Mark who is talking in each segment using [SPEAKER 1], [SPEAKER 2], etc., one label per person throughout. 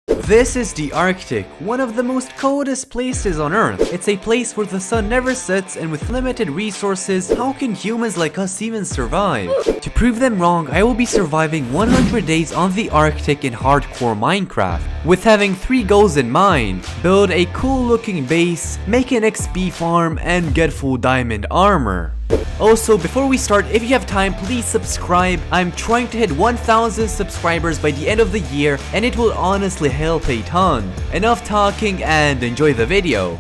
[SPEAKER 1] This is the Arctic, one of the most coldest places on Earth. It's a place where the sun never sets, and with limited resources, how can humans like us even survive? To prove them wrong, I will be surviving 100 days on the Arctic in hardcore Minecraft, with having 3 goals in mind: build a cool looking base, make an XP farm, and get full diamond armor. Also, before we start, if you have time, please subscribe. I'm trying to hit 1,000 subscribers by the end of the year, and it will honestly help a ton. Enough talking and enjoy the video.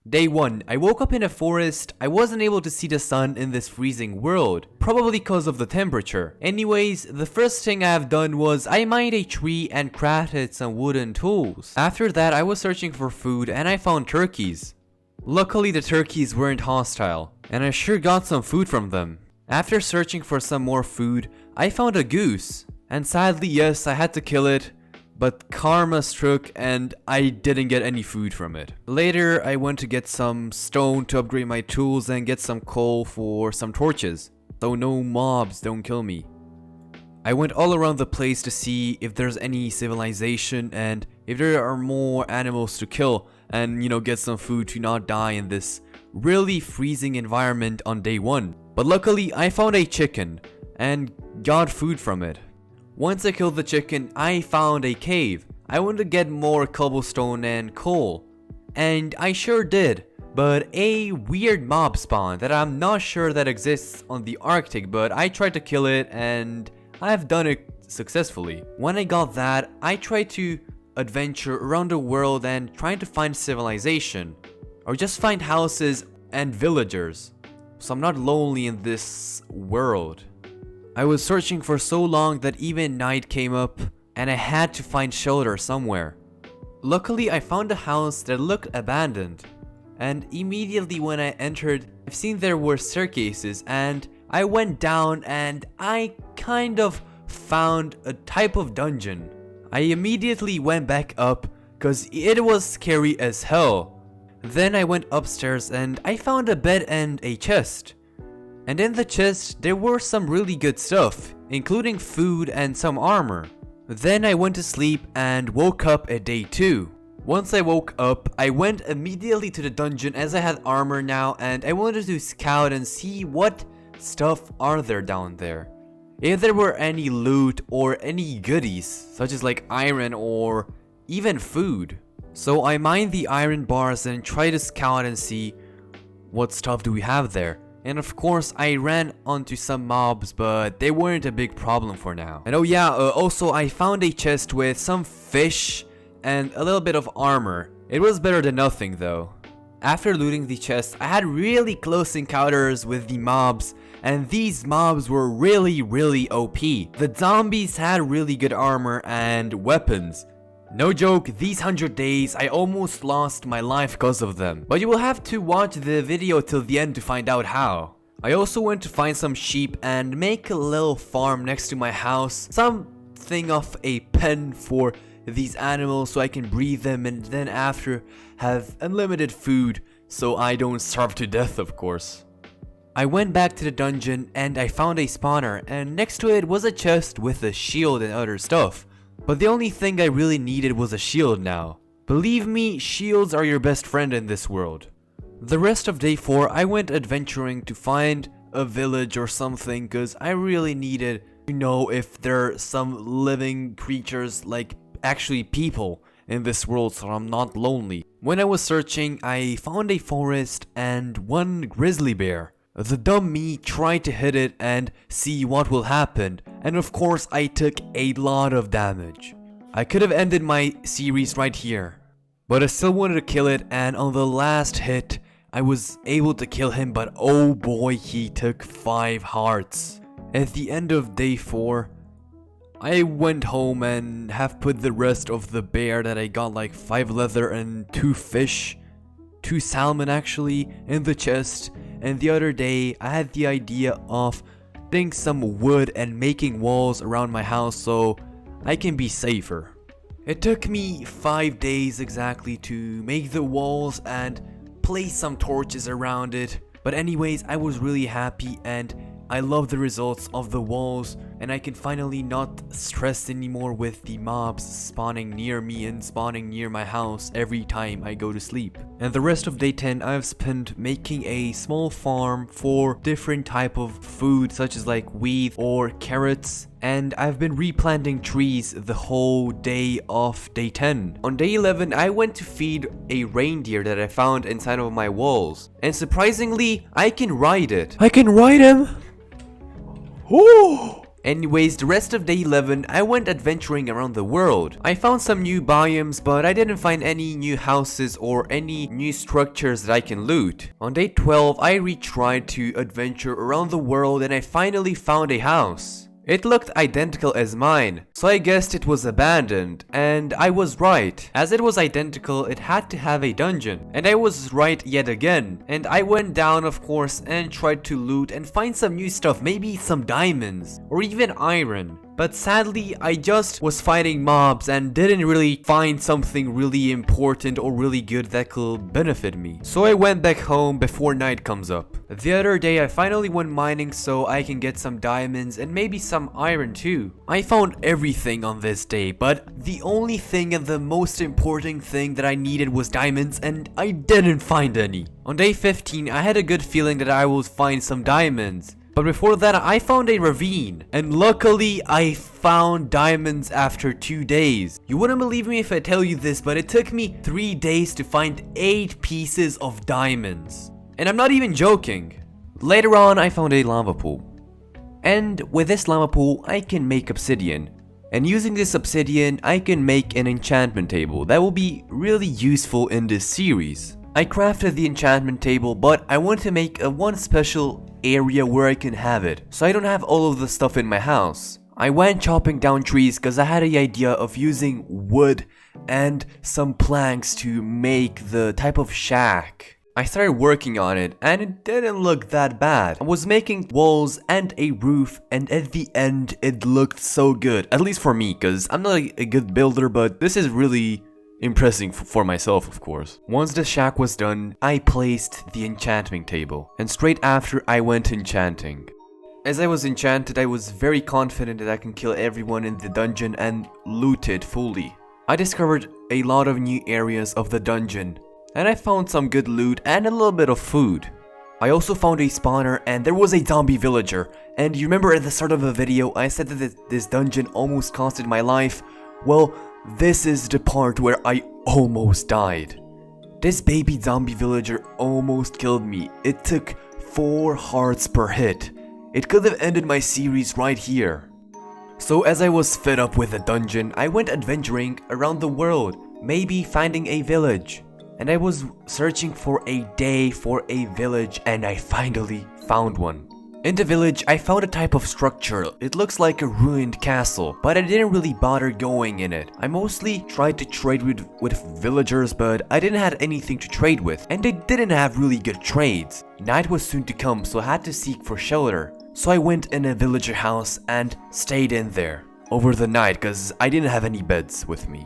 [SPEAKER 1] Day 1. I woke up in a forest. I wasn't able to see the sun in this freezing world, probably because of the temperature. Anyways, the first thing I've done was I mined a tree and crafted some wooden tools. After that, I was searching for food and I found turkeys. Luckily, the turkeys weren't hostile, and I sure got some food from them. After searching for some more food, I found a goose. And sadly, yes, I had to kill it, but karma struck and I didn't get any food from it. Later, I went to get some stone to upgrade my tools and get some coal for some torches, so no mobs don't kill me. I went all around the place to see if there's any civilization and if there are more animals to kill, and get some food to not die in this really freezing environment on day 1. But luckily I found a chicken and got food from it. Once I killed the chicken, I found a cave. I wanted to get more cobblestone and coal, and I sure did, but a weird mob spawned that I'm not sure that exists on the Arctic, but I tried to kill it and I've done it successfully. When I got that, I tried to adventure around the world and trying to find civilization, or just find houses and villagers, so I'm not lonely in this world. I was searching for so long that even night came up and I had to find shelter somewhere. Luckily, I found a house that looked abandoned, and immediately when I entered, I've seen there were staircases, and I went down and I kind of found a type of dungeon. I immediately went back up cause it was scary as hell. Then I went upstairs and I found a bed and a chest. And in the chest there were some really good stuff, including food and some armor. Then I went to sleep and woke up at day 2. Once I woke up, I went immediately to the dungeon as I had armor now, and I wanted to scout and see what stuff are there down there. If there were any loot or any goodies, such as like iron or even food. So I mined the iron bars and tried to scout and see what stuff do we have there. And of course I ran onto some mobs, but they weren't a big problem for now. And oh yeah, also I found a chest with some fish and a little bit of armor. It was better than nothing though. After looting the chest, I had really close encounters with the mobs, and these mobs were really OP. The zombies had really good armor and weapons. No joke, these 100 days I almost lost my life because of them. But you will have to watch the video till the end to find out how. I also went to find some sheep and make a little farm next to my house. Something of a pen for these animals so I can breed them, and then after have unlimited food so I don't starve to death, of course. I went back to the dungeon and I found a spawner, and next to it was a chest with a shield and other stuff. But the only thing I really needed was a shield now. Believe me, shields are your best friend in this world. The rest of day 4 I went adventuring to find a village or something, cause I really needed to know if there are some living creatures, like actually people, in this world, so I'm not lonely. When I was searching, I found a forest and one grizzly bear. The dumb me tried to hit it and see what will happen, and of course I took a lot of damage. I could have ended my series right here, but I still wanted to kill it, and on the last hit I was able to kill him, but oh boy, he took 5 hearts. At the end of day 4, I went home and have put the rest of the bear that I got, like 5 leather and 2 fish, 2 salmon actually, in the chest. And the other day I had the idea of getting some wood and making walls around my house so I can be safer. It took me 5 days exactly to make the walls and place some torches around it. But anyways, I was really happy and I love the results of the walls. and I can finally not stress anymore with the mobs spawning near me and spawning near my house every time I go to sleep. And the rest of day 10 I've spent making a small farm for different type of food such as like wheat or carrots, and I've been replanting trees the whole day of day 10. On day 11 I went to feed a reindeer that I found inside of my walls, and surprisingly I can ride it. I can ride him! Oh! Anyways, the rest of day 11, I went adventuring around the world. I found some new biomes, but I didn't find any new houses or any new structures that I can loot. On day 12, I retried to adventure around the world and I finally found a house. It looked identical as mine, so I guessed it was abandoned, and I was right. As it was identical, it had to have a dungeon, and I was right yet again. And I went down, of course, and tried to loot and find some new stuff, maybe some diamonds, or even iron. But sadly, I just was fighting mobs and didn't really find something really important or really good that could benefit me. So I went back home before night comes up. The other day I finally went mining so I can get some diamonds and maybe some iron too. I found everything on this day, but the only thing and the most important thing that I needed was diamonds, and I didn't find any. On day 15 I had a good feeling that I would find some diamonds. But before that, I found a ravine, and luckily I found diamonds after 2 days. You wouldn't believe me if I tell you this, but it took me 3 days to find 8 pieces of diamonds. And I'm not even joking. Later on, I found a lava pool. And with this lava pool, I can make obsidian. And using this obsidian, I can make an enchantment table that will be really useful in this series. I crafted the enchantment table, but I want to make one special area where I can have it, so I don't have all of the stuff in my house. I went chopping down trees because I had the idea of using wood and some planks to make the type of shack. I started working on it and it didn't look that bad. I was making walls and a roof, and at the end it looked so good, at least for me, because I'm not a good builder, but this is really impressing for myself, of course. Once the shack was done, I placed the enchanting table, and straight after I went enchanting. As I was enchanted, I was very confident that I can kill everyone in the dungeon and loot it fully. I discovered a lot of new areas of the dungeon, and I found some good loot and a little bit of food. I also found a spawner, and there was a zombie villager. And you remember at the start of the video I said that this dungeon almost costed my life? Well, this is the part where I almost died. This baby zombie villager almost killed me. It took 4 hearts per hit. It could have ended my series right here. So as I was fed up with the dungeon, I went adventuring around the world, maybe finding a village. And I was searching for a day for a village, and I finally found one. In the village, I found a type of structure. It looks like a ruined castle, but I didn't really bother going in it. I mostly tried to trade with villagers, but I didn't have anything to trade with, and they didn't have really good trades. Night was soon to come, so I had to seek for shelter. So I went in a villager house and stayed in there over the night because I didn't have any beds with me.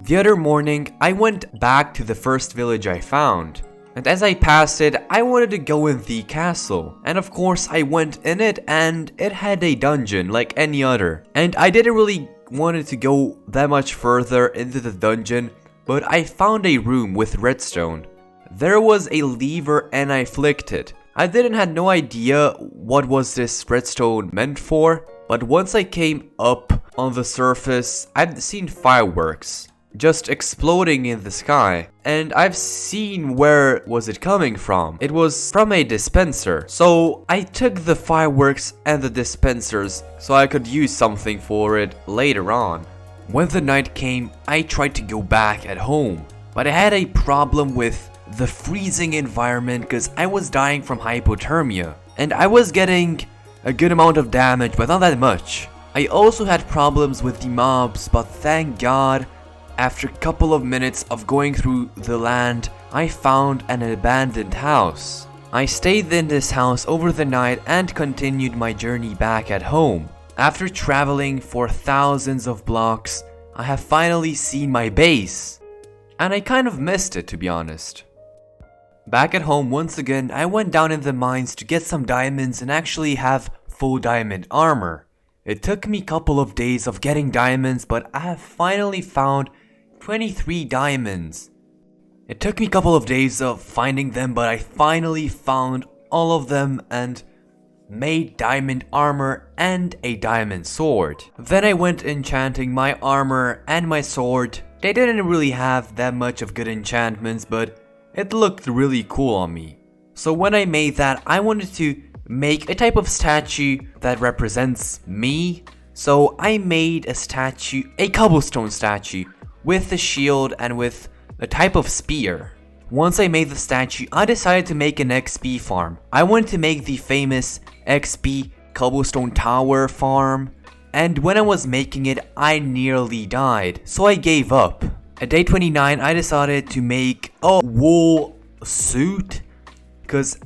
[SPEAKER 1] The other morning, I went back to the first village I found. And as I passed it, I wanted to go in the castle. And of course, I went in it, and it had a dungeon like any other. And I didn't really wanted to go that much further into the dungeon, but I found a room with redstone. There was a lever and I flicked it. I didn't have no idea what was this redstone meant for, but once I came up on the surface, I'd seen fireworks just exploding in the sky, and I've seen where was it coming from. It was from a dispenser. So I took the fireworks and the dispensers so I could use something for it later on. When the night came, I tried to go back at home, but I had a problem with the freezing environment because I was dying from hypothermia, and I was getting a good amount of damage, but not that much. I also had problems with the mobs, but thank God, after a couple of minutes of going through the land, I found an abandoned house. I stayed in this house over the night and continued my journey back at home. After traveling for thousands of blocks, I have finally seen my base. And I kind of missed it, to be honest. Back at home once again, I went down in the mines to get some diamonds and actually have full diamond armor. It took me a couple of days of getting diamonds, but I have finally found 23 diamonds. It took me a couple of days of finding them, but I finally found all of them and made diamond armor and a diamond sword. Then I went enchanting my armor and my sword. They didn't really have that much of good enchantments, but it looked really cool on me. So when I made that, I wanted to make a type of statue that represents me. So I made a statue, a cobblestone statue, with a shield and with a type of spear. Once I made the statue, I decided to make an XP farm. I wanted to make the famous XP cobblestone tower farm, and when I was making it, I nearly died, so I gave up. At day 29, I decided to make a wool suit, because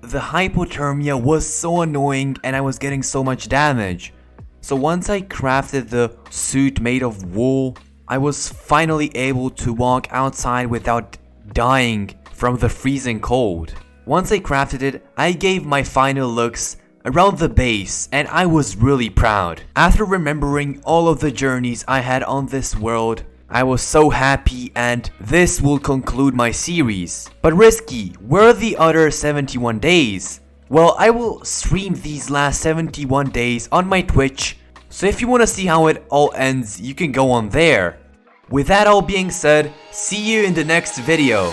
[SPEAKER 1] the hypothermia was so annoying and I was getting so much damage. So once I crafted the suit made of wool, I was finally able to walk outside without dying from the freezing cold. Once I crafted it, I gave my final looks around the base and I was really proud. After remembering all of the journeys I had on this world, I was so happy, and this will conclude my series. But Risky, where are the other 71 days? Well, I will stream these last 71 days on my Twitch, so if you want to see how it all ends, you can go on there. With that all being said, see you in the next video.